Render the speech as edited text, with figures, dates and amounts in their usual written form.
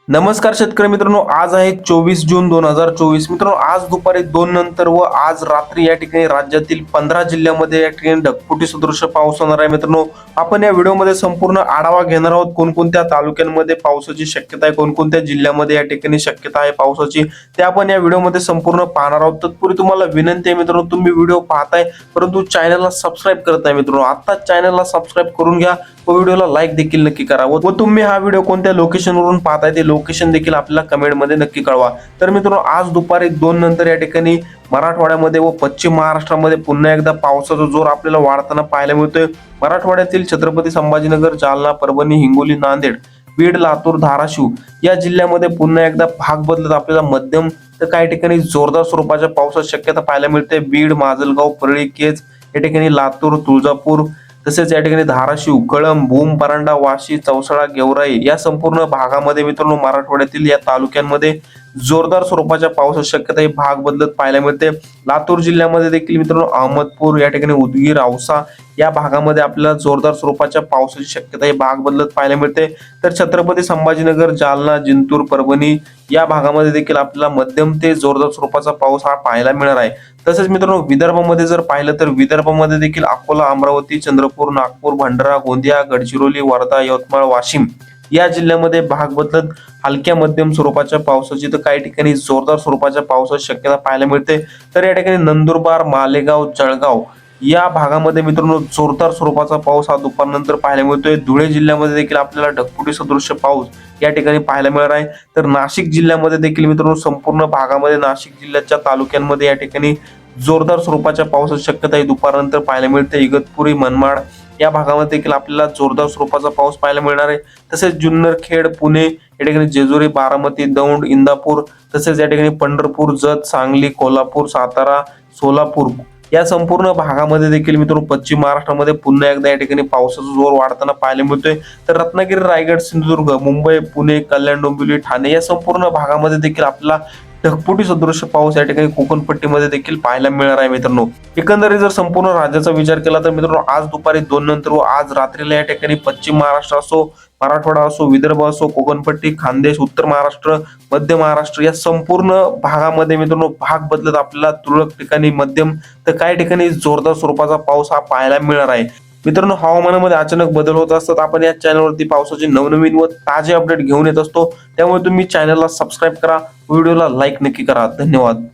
नमस्कार शेतकरी मित्रांनो, आज आहे 24 जून 2024. मित्रांनो, आज दुपारी 2 नंतर व आज रात्री या ठिकाणी राज्यातील 15 जिल्ह्यामध्ये या ठिकाणी ढगफुटी सदृश पाऊस होणार आहे. मित्रांनो, आपण या व्हिडिओमध्ये संपूर्ण आढावा घेणार आहोत. कोणकोणत्या तालुक्यांमध्ये पावसाची शक्यता आहे, कोणकोणत्या जिल्ह्यामध्ये या ठिकाणी शक्यता आहे पावसाची, ते आपण या व्हिडिओमध्ये संपूर्ण पाहणार आहोत. तत्पूर्वी तुम्हाला विनंती आहे मित्रांनो, तुम्ही व्हिडिओ पाहताय परंतु चॅनलला सबस्क्राईब करत नाही मित्रांनो, आता चॅनलला सबस्क्राईब करून घ्या व व्हिडिओला लाईक देखील नक्की करा. व तुम्ही हा व्हिडिओ कोणत्या लोकेशनवरून पाहताय ते लोकेशन देखील आपल्याला कमेंटमध्ये नक्की कळवा. तर मित्रांनो, आज दुपारी 2 नंतर या ठिकाणी मराठवाड्यामध्ये व पश्चिम महाराष्ट्रामध्ये पुन्हा एकदा पावसाचा जोर आपल्याला वाढताना पाहायला मिळतोय. मराठवाड्यातील छत्रपती संभाजीनगर, जालना, परभणी, हिंगोली, नांदेड, बीड, लातूर, धाराशिव या जिल्ह्यामध्ये पुन्हा एकदा भाग बदलत आपल्याला मध्यम तर काही ठिकाणी जोरदार स्वरूपाच्या पावसाची शक्यता पाहायला मिळते. बीड, माजलगाव, परळी, केज या ठिकाणी, लातूर, तुळजापूर, तसेच या ठिकाणी धाराशिव, कळंब, भूम, परांडा, वाशी, चौसाळा, गेवराई या संपूर्ण भागामध्ये मित्रांनो मराठवाड्यातील या तालुक्यांमध्ये जोरदार स्वरूपाच्या पावसाची शक्यता ही भाग बदलत पाहायला मिळते. लातूर जिल्ह्यामध्ये देखील मित्रांनो अहमदपूर या ठिकाणी, उदगीर, औसा या भागामध्ये आपल्याला जोरदार स्वरूपाच्या पावसाची शक्यता ही भाग बदलत पाहायला मिळते. तर छत्रपती संभाजीनगर, जालना, जिंतूर, परभणी या भागामध्ये देखील आपल्याला मध्यम ते जोरदार स्वरूपाचा पाऊस हा पाहायला मिळणार आहे. तसेच मित्रांनो, विदर्भामध्ये जर पाहिलं तर विदर्भामध्ये देखील अकोला, अमरावती, चंद्रपूर, नागपूर, भंडारा, गोंदिया, गडचिरोली, वर्धा, यवतमाळ, वाशिम या जिल्ह्यामध्ये भाग बदलत हलक्या मध्यम स्वरूपाच्या पावसाची तर काही ठिकाणी जोरदार स्वरूपाच्या पावसाची शक्यता पाहायला मिळते. तर या ठिकाणी नंदुरबार, मालेगाव, जळगाव या भागामध्ये मित्रांनो जोरदार स्वरूपाचा पाऊस हा दुपारनंतर पाहायला मिळतोय. धुळे जिल्ह्यामध्ये देखील आपल्याला ढगफुटी सदृश्य पाऊस या ठिकाणी पाहायला मिळणार आहे. तर नाशिक जिल्ह्यामध्ये देखील मित्रांनो संपूर्ण भागामध्ये नाशिक जिल्ह्याच्या तालुक्यांमध्ये या ठिकाणी जोरदार स्वरूपाच्या पावसाची शक्यता ही दुपारनंतर पाहायला मिळते. इगतपुरी, मनमाड या भागामध्ये देखील आपल्याला जोरदार स्वरूपाचा पाऊस पाहायला मिळणार आहे. तसेच जुन्नर, खेड, पुणे या ठिकाणी, जेजुरी, बारामती, दौंड, इंदापूर, तसेच या ठिकाणी पंढरपूर, जत, सांगली, कोल्हापूर, सातारा, सोलापूर या संपूर्ण भागामध्ये देखील मित्रांनो पश्चिम महाराष्ट्रामध्ये पुन्हा एकदा या ठिकाणी पावसाचा जोर वाढताना पाहायला मिळतोय. तर रत्नागिरी, रायगड, सिंधुदुर्ग, मुंबई, पुणे, कल्याण, डोंबिवली, ठाणे या संपूर्ण भागामध्ये देखील आपल्याला ढगफुटी सदृश्य पाऊस या ठिकाणी कोकण पट्टीमध्ये देखील पाहायला मिळणार आहे. मित्रांनो, एकंदरीत जर संपूर्ण राज्याचा विचार केला तर मित्रांनो आज दुपारी 2 नंतर व आज रात्रीला या ठिकाणी पश्चिम महाराष्ट्र असो, मराठवाडा असो, विदर्भ असो, कोकणपट्टी, खानदेश, उत्तर महाराष्ट्र, मध्य महाराष्ट्र या संपूर्ण भागामध्ये मित्रांनो भाग बदलत आपल्याला तुरळक ठिकाणी मध्यम तर काही ठिकाणी जोरदार स्वरूपाचा पाऊस हा पाहायला मिळणार आहे. मित्रांनो, हवामानामध्ये अचानक बदल होत असतात. आपण या चॅनलवरती पावसाचे नवनवीन व ताजे अपडेट घेऊन येत असतो. त्यामुळे तुम्ही चॅनलला सबस्क्राईब करा, व्हिडिओला लाईक नक्की करा. धन्यवाद.